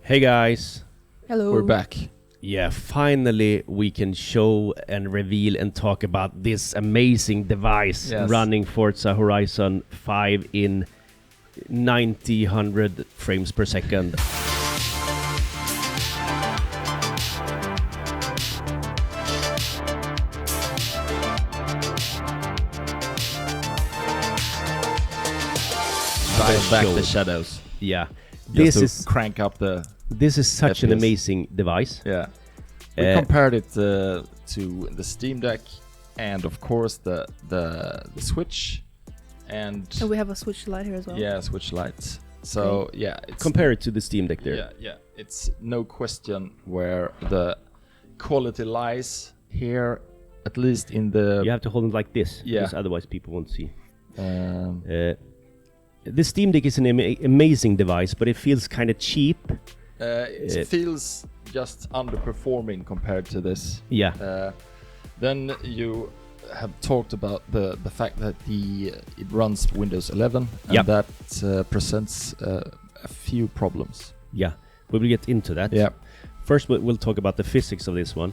Hey guys. Hello. We're back. Yeah, finally we can show and reveal and talk about this amazing device running Forza Horizon 5 in 100 frames per second. Dial back the shadows. Yeah. This is crank up the. This is such FPS. an amazing device. Yeah. We compared it to the Steam Deck, and of course the Switch, and we have a Switch Lite here as well. Yeah, Switch Lite. So yeah, it's compare it to the Steam Deck there. Yeah. It's no question where the quality lies here, at least in the. You have to hold it like this, because otherwise people won't see. The Steam Deck is an amazing device, but it feels kind of cheap. It feels just underperforming compared to this. Yeah. Then you have talked about the fact that it runs Windows 11, and that presents a few problems. Yeah, we will get into that. Yeah. First, we'll talk about the physics of this one.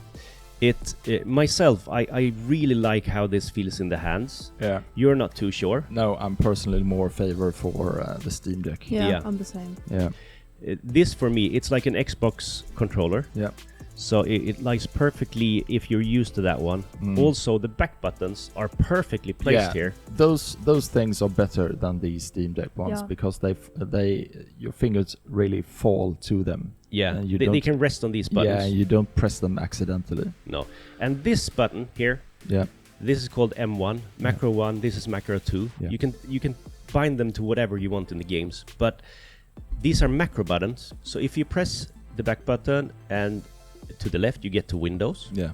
Myself, I really like how this feels in the hands. Yeah. You're not too sure. No, I'm personally more favor for the Steam Deck. Yeah, I'm the same. Yeah. This for me, it's like an Xbox controller. Yeah. So it lies perfectly if you're used to that one. Also, the back buttons are perfectly placed here. Those things are better than the Steam Deck ones because your fingers really fall to them. Yeah, they can rest on these buttons. Yeah, you don't press them accidentally. No. And this button here, this is called M1, Macro 1, this is Macro 2. Yeah. You can bind them to whatever you want in the games, but these are macro buttons. So if you press the back button and to the left, you get to Windows. Yeah.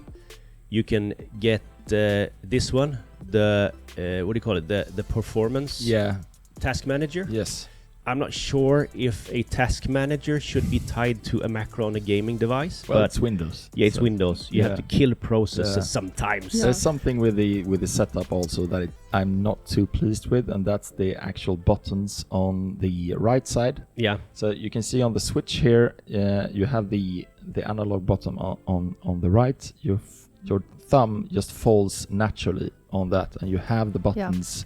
You can get this one, the what do you call it? The performance. Yeah. Task manager. Yes. I'm not sure if a task manager should be tied to a macro on a gaming device. Well, but it's Windows. Yeah, it's Windows. You have to kill processes sometimes. There's something with the setup also that I'm not too pleased with, and that's the actual buttons on the right side. Yeah. So you can see on the Switch here, you have the analog button on the right. Your thumb just falls naturally on that, and you have the buttons.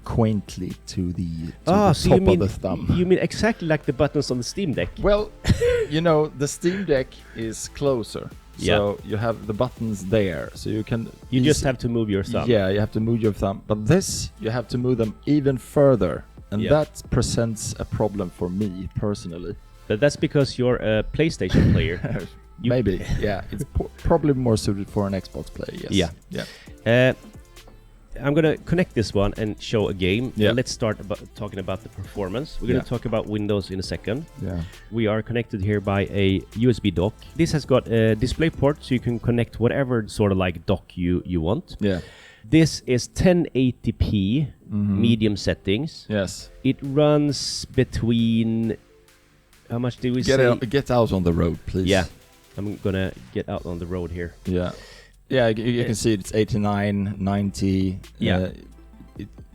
Quaintly to the top of the thumb. You mean exactly like the buttons on the Steam Deck? Well, the Steam Deck is closer. So you have the buttons there. So you can... You just have to move your thumb. Yeah, you have to move your thumb. But this, you have to move them even further. And that presents a problem for me, personally. But that's because you're a PlayStation player. Maybe, yeah. It's probably more suited for an Xbox player, yes. Yeah. I'm going to connect this one and show a game. Yeah. Let's start talking about the performance. We're going to talk about Windows in a second. Yeah. We are connected here by a USB dock. This has got a display port, so you can connect whatever sort of like dock you want. Yeah. This is 1080p medium settings. Yes. It runs between... How much did we say? Get out on the road, please. Yeah. I'm going to get out on the road here. Yeah. Yeah, you can see it's 89, 90. Yeah.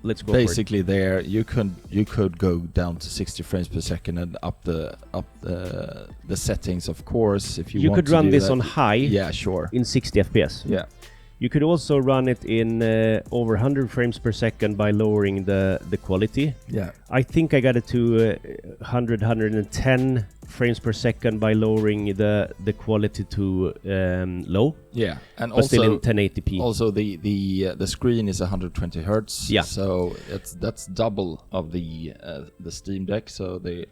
Let's go. Basically, there you could go down to 60 frames per second and up the settings, of course, if you want to. You could run this on high. Yeah, sure. In 60 FPS. Yeah. You could also run it in over 100 frames per second by lowering the quality. Yeah. I think I got it to 110 frames per second by lowering the quality to low. Yeah, and but also still in 1080p. Also, the screen is 120 hertz. Yeah. So that's double of the Steam Deck. So the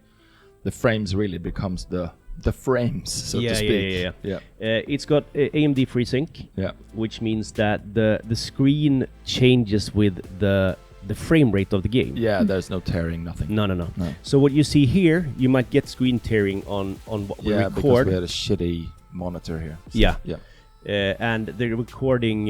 frames really becomes the frames, so to speak. Yeah. It's got AMD FreeSync, which means that the screen changes with the frame rate of the game. Yeah, there's no tearing, nothing. No. So what you see here, you might get screen tearing on what we record. Because we had a shitty monitor here. So, yeah. And the recording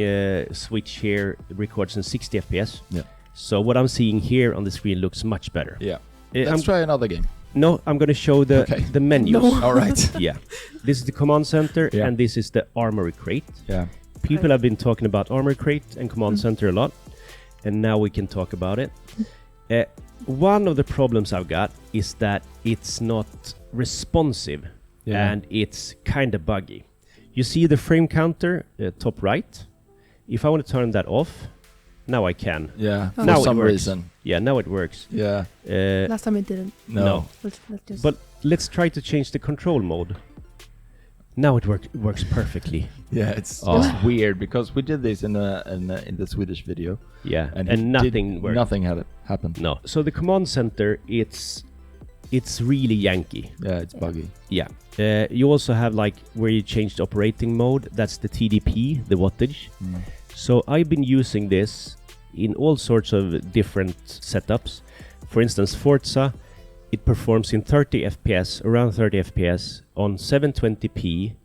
switch here records in 60 FPS. Yeah. So what I'm seeing here on the screen looks much better. Yeah. Let's try another game. No, I'm going to show the menus. No. All right. Yeah. This is the command center, and this is the Armoury Crate. Yeah. People have been talking about Armoury Crate and command center a lot, and now we can talk about it. One of the problems I've got is that it's not responsive and it's kind of buggy. You see the frame counter top right? If I want to turn that off, now I can. Yeah, for now some it works. reason. Yeah, now it works. Yeah. Last time it didn't. No. Let's just But let's try to change the control mode. Now it works perfectly. Yeah, it's just weird because we did this in the Swedish video. Yeah, and nothing worked. Nothing had happened. No. So the command center, it's really Yankee. Yeah, it's buggy. Yeah. You also have like where you change the operating mode. That's the TDP, the wattage. So I've been using this in all sorts of different setups. For instance, Forza, it performs in 30 FPS, around 30 FPS on 720p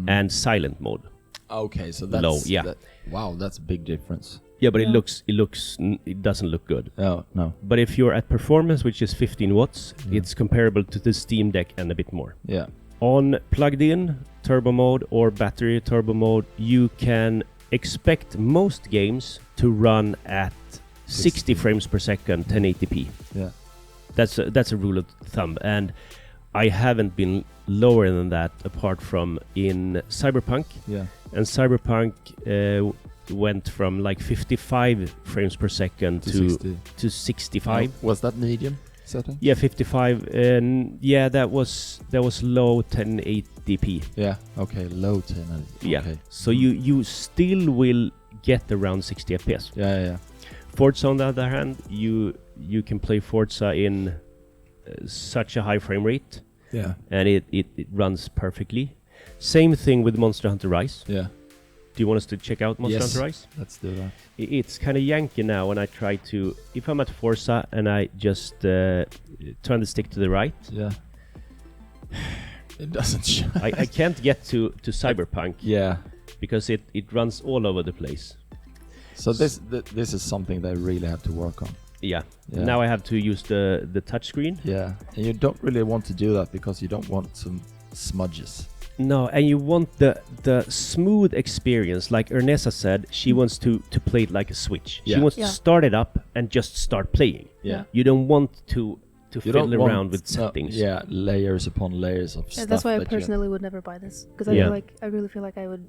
and silent mode. Okay, so that's low. Yeah. Wow, that's a big difference. Yeah, but it doesn't look good. Oh, no. But if you're at performance, which is 15 watts, it's comparable to the Steam Deck and a bit more. Yeah. On plugged in turbo mode or battery turbo mode, you can expect most games to run at 60 frames per second, 1080p. Yeah. That's a rule of thumb, and I haven't been lower than that apart from in Cyberpunk. Yeah. And Cyberpunk went from like 55 frames per second to 65. Was that medium setting? Yeah, 55, and yeah, that was low 1080p. Yeah. Okay, low 1080. Yeah. Okay. So you still will get around 60 FPS. Yeah. Forza, on the other hand, you can play Forza in such a high frame rate. Yeah. And it runs perfectly. Same thing with Monster Hunter Rise. Yeah. Do you want us to check out Monster Hunter Rise? Let's do that. It's kind of Yankee now when I try to... If I'm at Forza and I just turn the stick to the right... Yeah. It doesn't show. I can't get to Cyberpunk. Yeah. Because it runs all over the place. So this is something they really have to work on. Yeah. Now I have to use the touchscreen. Yeah. And you don't really want to do that because you don't want some smudges. No, and you want the smooth experience. Like Ernessa said, she wants to play it like a Switch. Yeah. She wants to start it up and just start playing. Yeah. You don't want to fiddle around with settings. Layers upon layers of stuff. That's why I personally would never buy this, because I really feel like I would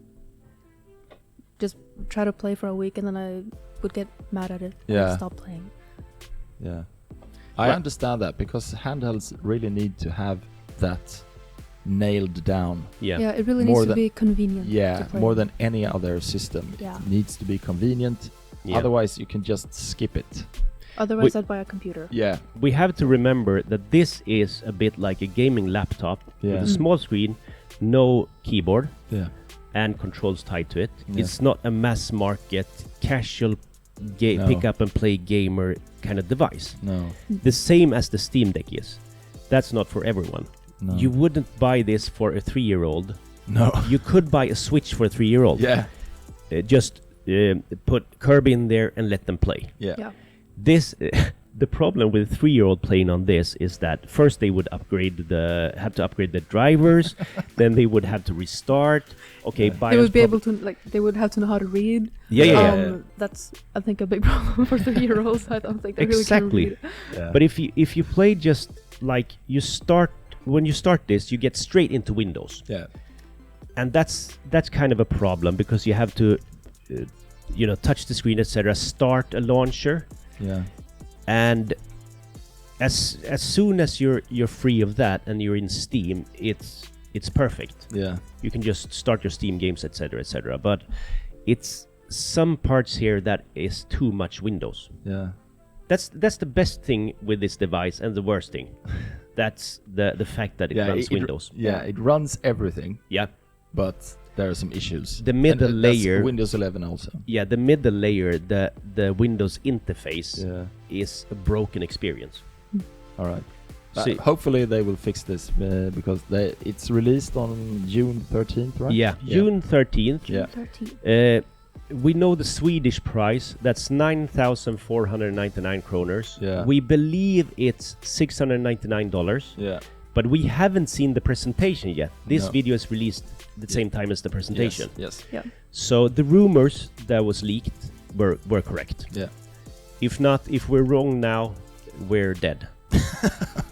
just try to play for a week and then I would get mad at it and stop playing. Yeah. I understand that because handhelds really need to have that nailed down. Yeah. Yeah, it really needs to be convenient. Yeah, to play. more than any other system. Yeah. It needs to be convenient. Yeah. Otherwise, you can just skip it. Otherwise, I'd buy a computer. Yeah. We have to remember that this is a bit like a gaming laptop with a small screen, no keyboard, and controls tied to it. Yeah. It's not a mass market, casual pick up and play gamer kind of device. No. The same as the Steam Deck is. That's not for everyone. No. You wouldn't buy this for a 3-year-old. No. You could buy a Switch for a 3-year-old. Yeah. Just put Kirby in there and let them play. Yeah. This the problem with a 3-year-old playing on this is that first they would have to upgrade the drivers, then they would have to restart. Okay, they would be able to they would have to know how to read. Yeah. That's I think a big problem for 3-year-olds. I don't think they really can read. Yeah. But if you play just like when you start this, you get straight into Windows. Yeah. And that's kind of a problem because you have to touch the screen, etc., start a launcher. Yeah. And as soon as you're free of that and you're in Steam, it's perfect. Yeah. You can just start your Steam games, etc., etc. But it's some parts here that is too much Windows. Yeah. That's the best thing with this device, and the worst thing. That's the fact that it runs Windows. It runs everything. Yeah. But there are some issues. The middle layer, Windows 11 also. Yeah, the middle layer, the Windows interface is a broken experience. All right. Hopefully they will fix this because it's released on June 13th, right? Yeah, June 13th. June 13th. We know the Swedish price. That's 9,499 kroners. Yeah. We believe it's $699. Yeah. But we haven't seen the presentation yet. This video is released the same time as the presentation. Yes. Yeah. So the rumors that was leaked were correct. Yeah. If not, if we're wrong now, we're dead.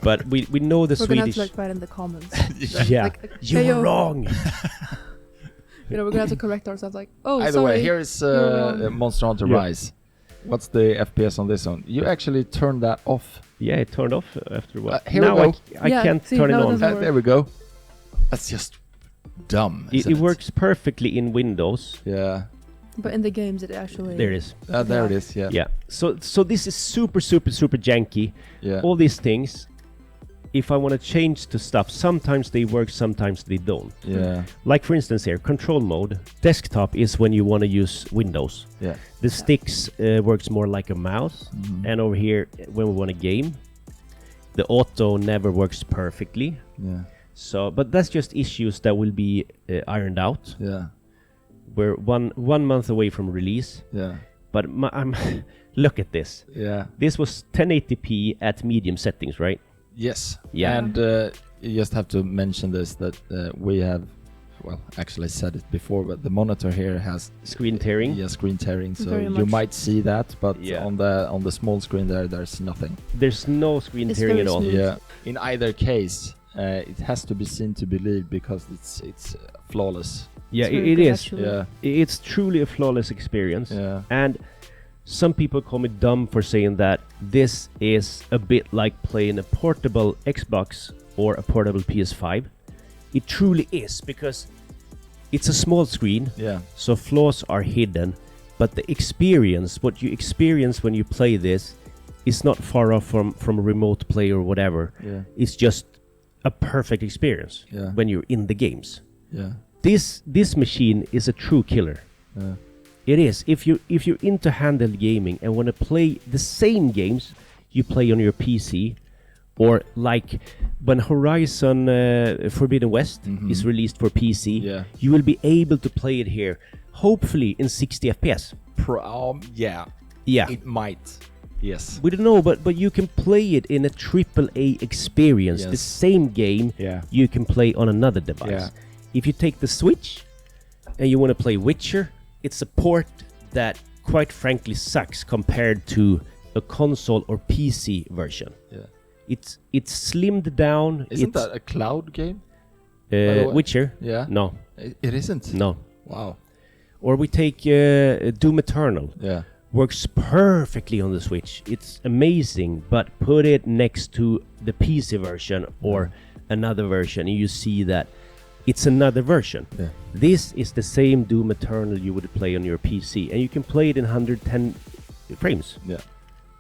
But we know the We're Swedish. gonna have to like write in the comments. Yeah, Like, you hey, were yo. wrong. You know, we're gonna have to correct ourselves. Like, oh, Either sorry. way, here is Monster Hunter Rise. What's the FPS on this one? You actually turned that off. Yeah, it turned off after a while. Here now we go. I can't turn it now it on. doesn't work. There we go. That's just dumb. It works perfectly in Windows. Yeah. But in the games, it actually. There it is. There it is. Yeah. Yeah. So this is super janky. Yeah. All these things. If I want to change to stuff, sometimes they work, sometimes they don't. Yeah. Like for instance here, control mode. Desktop is when you want to use Windows. Yeah. The sticks works more like a mouse. And over here, when we want a game, the auto never works perfectly. Yeah. So, but that's just issues that will be ironed out. Yeah. We're one month away from release. Yeah. But I'm look at this. Yeah. This was 1080p at medium settings, right? Yes. Yeah. And you just have to mention this that we have, well, actually said it before, but the monitor here has Screen tearing. Yeah, screen tearing. So Very you much. might see that, but Yeah. on the small screen there's nothing. There's no screen It's tearing very at all. smooth. Yeah. In either case, it has to be seen to believe because it's flawless. Yeah, It's very it good, is. actually. Yeah. It's truly a flawless experience. Yeah. And some people call me dumb for saying that this is a bit like playing a portable Xbox or a portable PS5. It truly is, because it's a small screen, Yeah. so flaws are hidden, but the experience, what you experience when you play this, is not far off from a remote play or whatever. Yeah. It's just a perfect experience Yeah. when you're in the games. Yeah. This machine is a true killer. Yeah. It is. If you're into handheld gaming and want to play the same games you play on your PC, or like when Horizon Forbidden West is released for PC, Yeah. you will be able to play it here, hopefully in 60 FPS. Yeah. Yeah. It might. Yes. We don't know, but you can play it in a AAA experience. Yes. The same game Yeah. you can play on another device. Yeah. If you take the Switch and you want to play Witcher, it's a port that quite frankly sucks compared to a console or PC version. Yeah. It's slimmed down. Isn't that a cloud game? by the way? Witcher? Yeah. No, It isn't. no. Wow. Or we take Doom Eternal. Yeah. Works perfectly on the Switch. It's amazing, but put it next to the PC version or another version, and you see that it's another version. Yeah. This is the same Doom Eternal you would play on your PC, and you can play it in 110 frames. Yeah.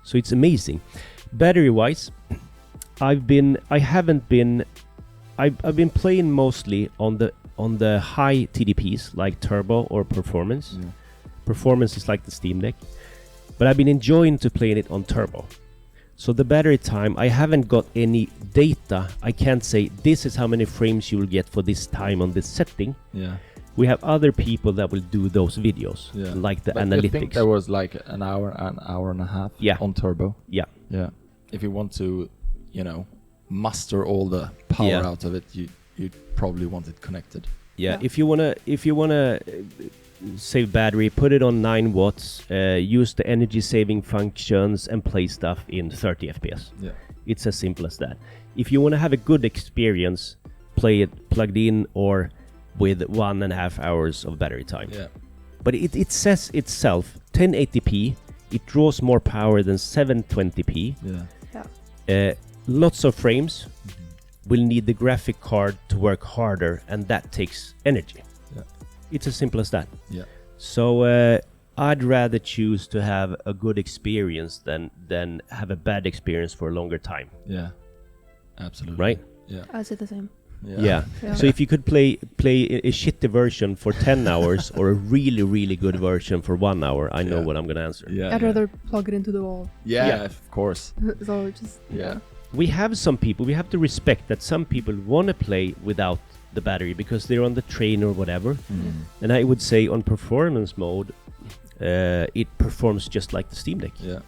So it's amazing. Battery-wise, I've been playing mostly on the high TDPs like Turbo or Performance. Yeah. Performance is like the Steam Deck, but I've been enjoying to playing it on Turbo. So the battery time, I haven't got any data. I can't say this is how many frames you will get for this time on this setting. Yeah. We have other people that will do those videos, Yeah. like the But analytics. I think there was like an hour and a half Yeah. on turbo. Yeah, Yeah. If you want to, muster all the power Yeah. out of it, you probably want it connected. yeah. Yeah. If you wanna save battery, put it on 9 watts. Use the energy saving functions and play stuff in 30 FPS. Yeah. It's as simple as that. If you want to have a good experience, play it plugged in or with 1.5 hours of battery time. Yeah. But it says itself 1080p. It draws more power than 720p. Yeah. Lots of frames. Will need the graphic card to work harder, and that takes energy. Yeah. It's as simple as that. Yeah. So I'd rather choose to have a good experience than have a bad experience for a longer time. Yeah. Absolutely. Right? Yeah. I say the same. Yeah. Yeah. So if you could play a shitty version for 10 hours or a really, really good version for 1 hour, I know Yeah. what I'm going to answer. Yeah. I'd rather plug it into the wall. Yeah, Yeah. of course. So just Yeah. We have some people, we have to respect that some people want to play without the battery because they're on the train or whatever. And I would say on performance mode, it performs just like the Steam Deck. Yeah.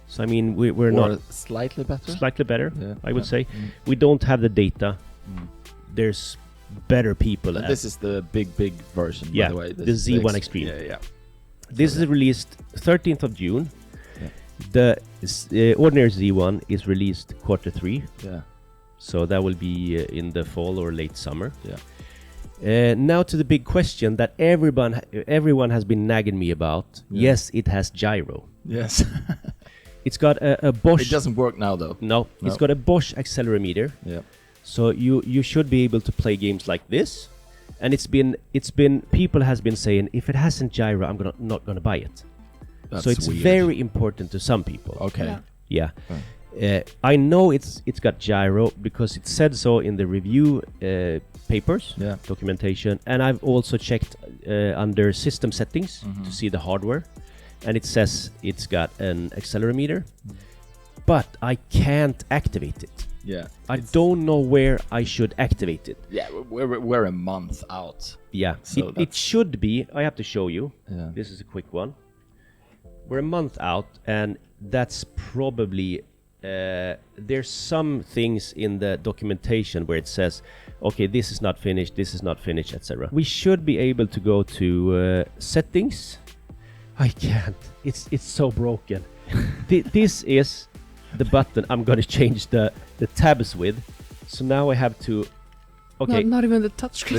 So I mean, we're Or not slightly better. slightly better, Yeah. I would Yeah. say. We don't have the data. Mm. There's better people. And at- this is the big version, Yeah, by the way. This the is Z1 X- Extreme. Yeah, yeah. This is released 13th of June. Yeah. The ordinary Z1 is released Q3. Yeah. So that will be in the fall or late summer. Yeah. Now to the big question that everyone has been nagging me about. Yeah. Yes, it has gyro. Yes. It's got a Bosch. It doesn't work now though. No, it's got a Bosch accelerometer. Yeah. So you should be able to play games like this. And it's been people has been saying if it hasn't gyro, I'm not gonna buy it. That's so it's weird. very important to some people. Okay. Yeah. I know it's got gyro because it said so in the review papers, documentation, and I've also checked under system settings to see the hardware, and it says it's got an accelerometer, but I can't activate it. Yeah. I don't know where I should activate it. Yeah, we're a month out. Yeah, So it should be. I have to show you. Yeah. This is a quick one. We're a month out, and that's probably there's some things in the documentation where it says, okay, this is not finished, etc. We should be able to go to settings. I can't. It's so broken. This is the button I'm going to change the tabs with. So now I have to. Okay. Not even the touchscreen.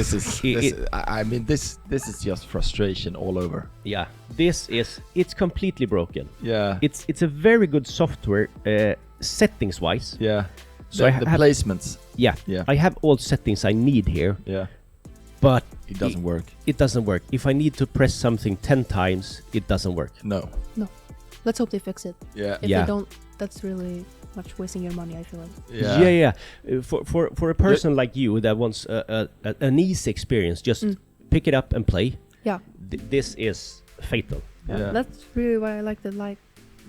This is just frustration all over. Yeah. It's completely broken. Yeah. It's a very good software settings wise. Yeah. So the placements. Yeah. Yeah. I have all settings I need here. Yeah. But it doesn't work. It doesn't work. If I need to press something 10 times, it doesn't work. No. Let's hope they fix it. Yeah. If they don't, that's really much wasting your money, I feel like. Yeah. For a person like you that wants an easy experience, just pick it up and play. Yeah. This is fatal. Yeah. That's really why I like the Lite.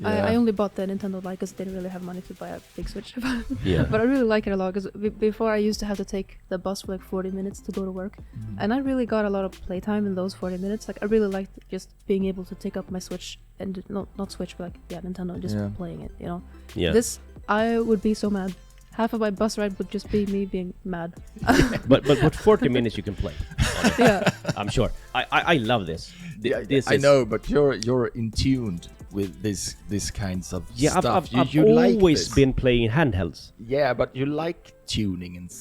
Yeah. I only bought the Nintendo Lite because they didn't really have money to buy a big Switch. Yeah. But I really like it a lot because before I used to have to take the bus for like 40 minutes to go to work. And I really got a lot of playtime in those 40 minutes. Like I really liked just being able to take up my Switch and not Switch, but like Nintendo and just playing it, you know. Yeah. This, I would be so mad. Half of my bus ride would just be me being mad. but 40 minutes you can play. Yeah. I'm sure. I love this. I know, but you're in tuned with this kinds of stuff. I've always been playing handhelds. Yeah, but you like tuning and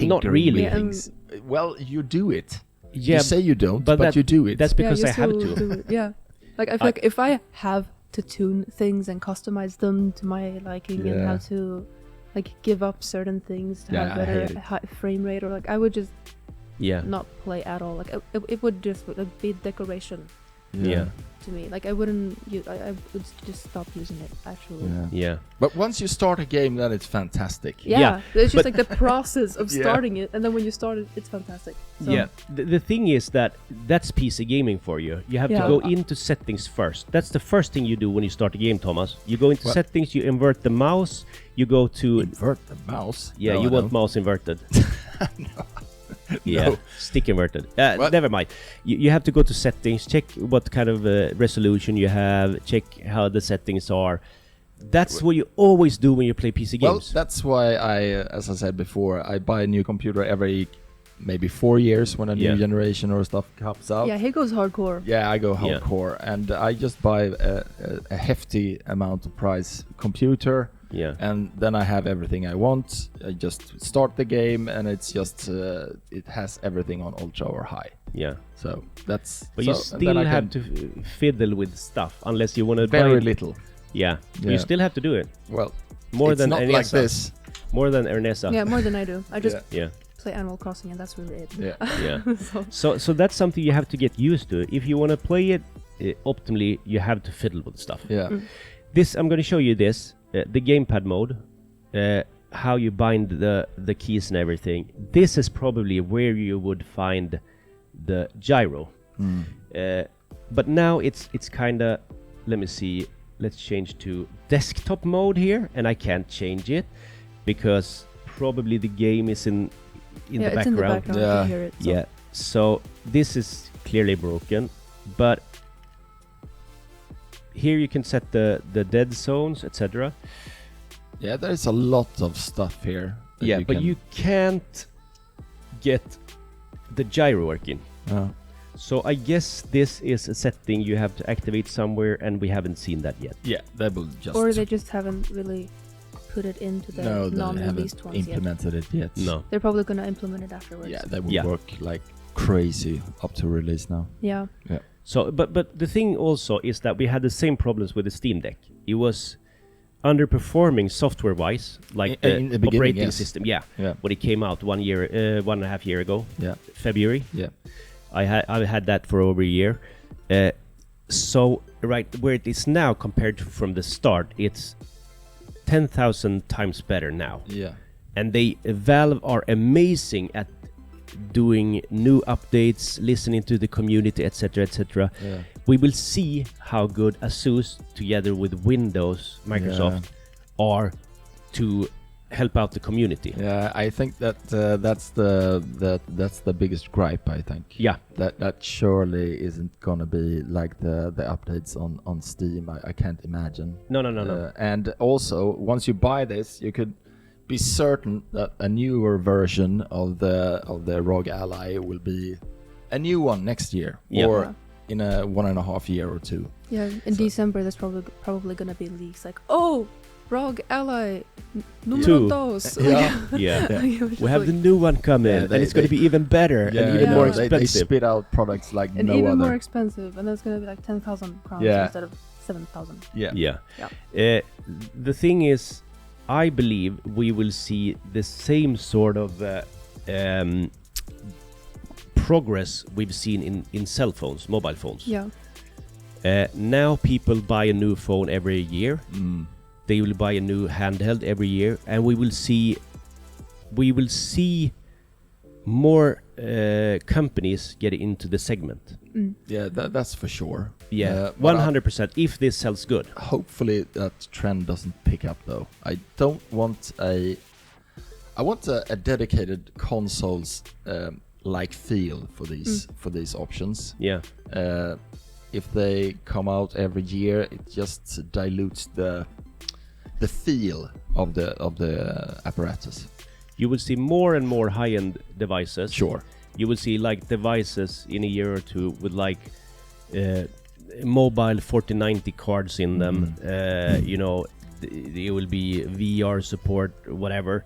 not really. Things. Well, you do it. Yeah, you say you don't, but you do it. That's because I have to. to. Yeah, like I feel like if I have to tune things and customize them to my liking and have to like give up certain things to have better frame rate, or like I would just not play at all. Like it would just like be decoration. Yeah. To me, like I wouldn't. I would just stop using it. Actually. Yeah. But once you start a game, then it's fantastic. Yeah. It's just like the process of starting it, and then when you start it, it's fantastic. So. Yeah. The thing is that's PC gaming for you. You have to go into settings first. That's the first thing you do when you start a game, Thomas. You go into settings. You invert the mouse. You go to invert the mouse. Yeah, no, you want mouse inverted. No. Yeah, no. Stick inverted. Never mind. You have to go to settings, check what kind of resolution you have, check how the settings are. That's what you always do when you play PC games. Well, that's why as I said before, I buy a new computer every maybe 4 years when a new generation or stuff comes out. Yeah, he goes hardcore. Yeah, I go hardcore, and I just buy a hefty amount of price computer. Yeah, and then I have everything I want. I just start the game, and it's just it has everything on ultra or high. Yeah. So that's. But you still have to fiddle with stuff unless you want to very buy little. Yeah. You still have to do it. Well, more it's than not Ernesa. like this. More than Ernesa. Yeah, more than I do. I just yeah. play Animal Crossing, and that's really it. Yeah. Yeah. So that's something you have to get used to. If you want to play it optimally, you have to fiddle with stuff. Yeah. This I'm going to show you this. The gamepad mode, how you bind the keys and everything. This is probably where you would find the gyro. But now it's kind of, let me see, let's change to desktop mode here, and I can't change it because probably the game is in the background. It's in the background. Yeah. I can hear it. So. Yeah, so this is clearly broken, but here you can set the dead zones, etc. Yeah, there's a lot of stuff here. Yeah, but you can't get the gyro working. So I guess this is a setting you have to activate somewhere, and we haven't seen that yet. Yeah, they will just... Or they just haven't really put it into the non-released ones implemented it yet. No. They're probably going to implement it afterwards. Yeah, they will work like crazy up to release now. Yeah. So, but the thing also is that we had the same problems with the Steam Deck. It was underperforming software-wise, like the operating system. Yeah, when it came out 1 and a half year ago. Yeah, February. Yeah, I had that for over a year. So right where it is now compared to from the start, it's 10,000 times better now. Yeah, and Valve are amazing at doing new updates, listening to the community, etc., etc. Yeah. We will see how good ASUS, together with Windows, Microsoft, are to help out the community. Yeah, I think that that's the biggest gripe. I think. Yeah, that surely isn't gonna be like the updates on Steam. I can't imagine. No. And also, once you buy this, you could be certain that a newer version of the ROG Ally will be a new one next year, or in a 1.5 year or 2. Yeah, in December there's probably gonna be leaks like, ROG Ally numero 2. Yeah. We have the new one coming, and it's going to be even better and even more expensive. They spit out products like and no other. And even more expensive, and it's going to be like 10,000 crowns instead of 7,000. Yeah. The thing is, I believe we will see the same sort of progress we've seen in cell phones, mobile phones. Yeah. Now people buy a new phone every year. They will buy a new handheld every year, and we will see more companies get into the segment. Yeah, that's for sure. Yeah, 100%. If this sells good, hopefully that trend doesn't pick up though. I want a dedicated consoles like feel for these options. Yeah. If they come out every year, it just dilutes the feel of the apparatus. You will see more and more high-end devices. Sure. You will see like devices in a year or two with like mobile 4090 cards in them. There will be VR support, whatever.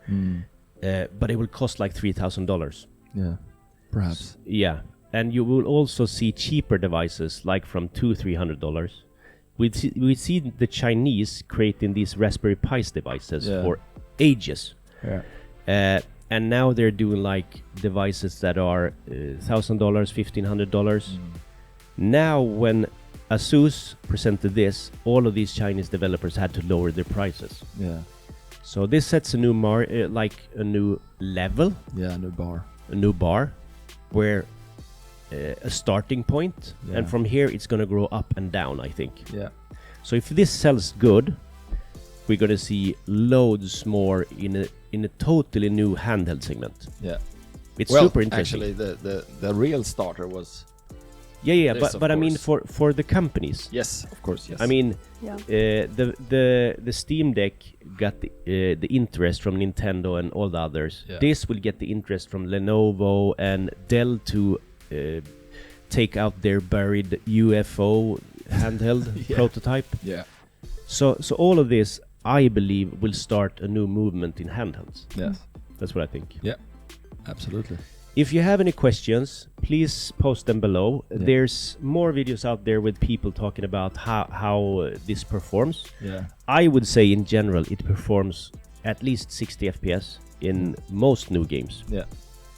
But it will cost like $3,000. Yeah, perhaps. Yeah, and you will also see cheaper devices like from $200-300. We see the Chinese creating these Raspberry Pis devices for ages. Yeah. And now they're doing like devices that are $1,000, $1,500. Now when ASUS presented this, all of these Chinese developers had to lower their prices. Yeah. So this sets a new a new level. Yeah, a new bar, where a starting point, and from here it's going to grow up and down, I think. Yeah. So if this sells good, we're going to see loads more in a totally new handheld segment. Yeah. It's super interesting. Actually, the real starter was. Yeah, but I mean for the companies. Yes, of course, yes. I mean, the Steam Deck got the interest from Nintendo and all the others. Yeah. This will get the interest from Lenovo and Dell to take out their buried UFO handheld prototype. Yeah. So all of this, I believe, will start a new movement in handhelds. Yes. That's what I think. Yeah, absolutely. If you have any questions, please post them below. Yeah. There's more videos out there with people talking about how this performs. Yeah. I would say in general it performs at least 60 FPS in most new games. Yeah.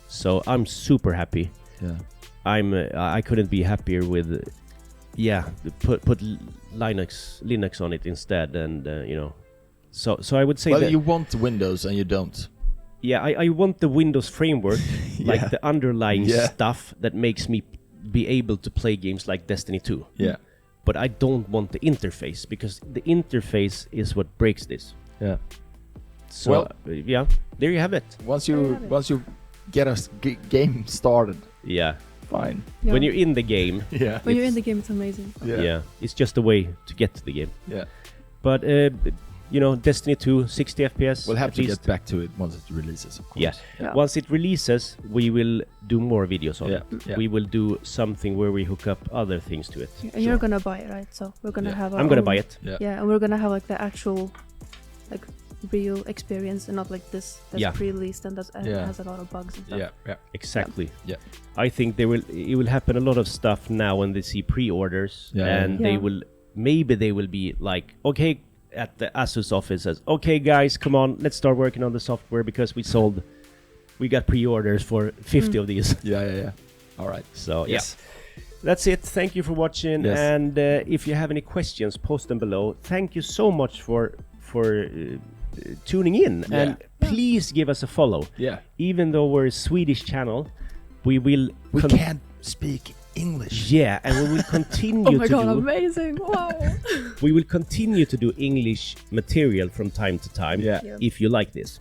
So I'm super happy. Yeah. I couldn't be happier with put Linux on it instead, and So I would say that you want Windows and you don't. Yeah, I want the Windows framework, like the underlying stuff that makes me be able to play games like Destiny 2. Yeah. But I don't want the interface, because the interface is what breaks this. Yeah. So there you have it. Once you get a game started. Yeah. Fine. Yeah. When you're in the game. Yeah. When you're in the game, it's amazing. Yeah. It's just a way to get to the game. Yeah. But you know, Destiny 2, 60 FPS. We'll have to least. get back to it once it releases, of course. Yeah. Once it releases, we will do more videos on it. Yeah. We will do something where we hook up other things to it. And you're gonna buy it, right? So we're gonna have. I'm gonna buy it. Yeah, and we're gonna have like the actual, like, real experience, and not like this that's pre-released and has a lot of bugs and stuff. Yeah. Exactly. Yeah. I think it will happen a lot of stuff now when they see pre-orders, and they will be like, okay, at the ASUS office says, okay guys, come on, let's start working on the software because we got pre-orders for 50 of these. Yeah. All right. So that's it. Thank you for watching, and if you have any questions, post them below. Thank you so much for tuning in, and please give us a follow. Even though we're a Swedish channel, we can't speak English. And we will continue oh my god, amazing. Wow. We will continue to do English material from time to time if you like this.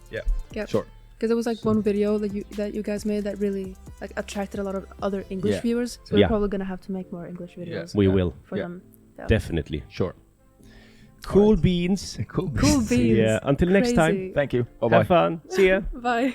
Sure. Because there was like one video that you guys made that really like attracted a lot of other English viewers, so we're probably gonna have to make more English videos. We will for them. Definitely. Sure. Cool beans. Cool beans. Until next time. Thank you. Bye bye. Have fun. See ya. Bye.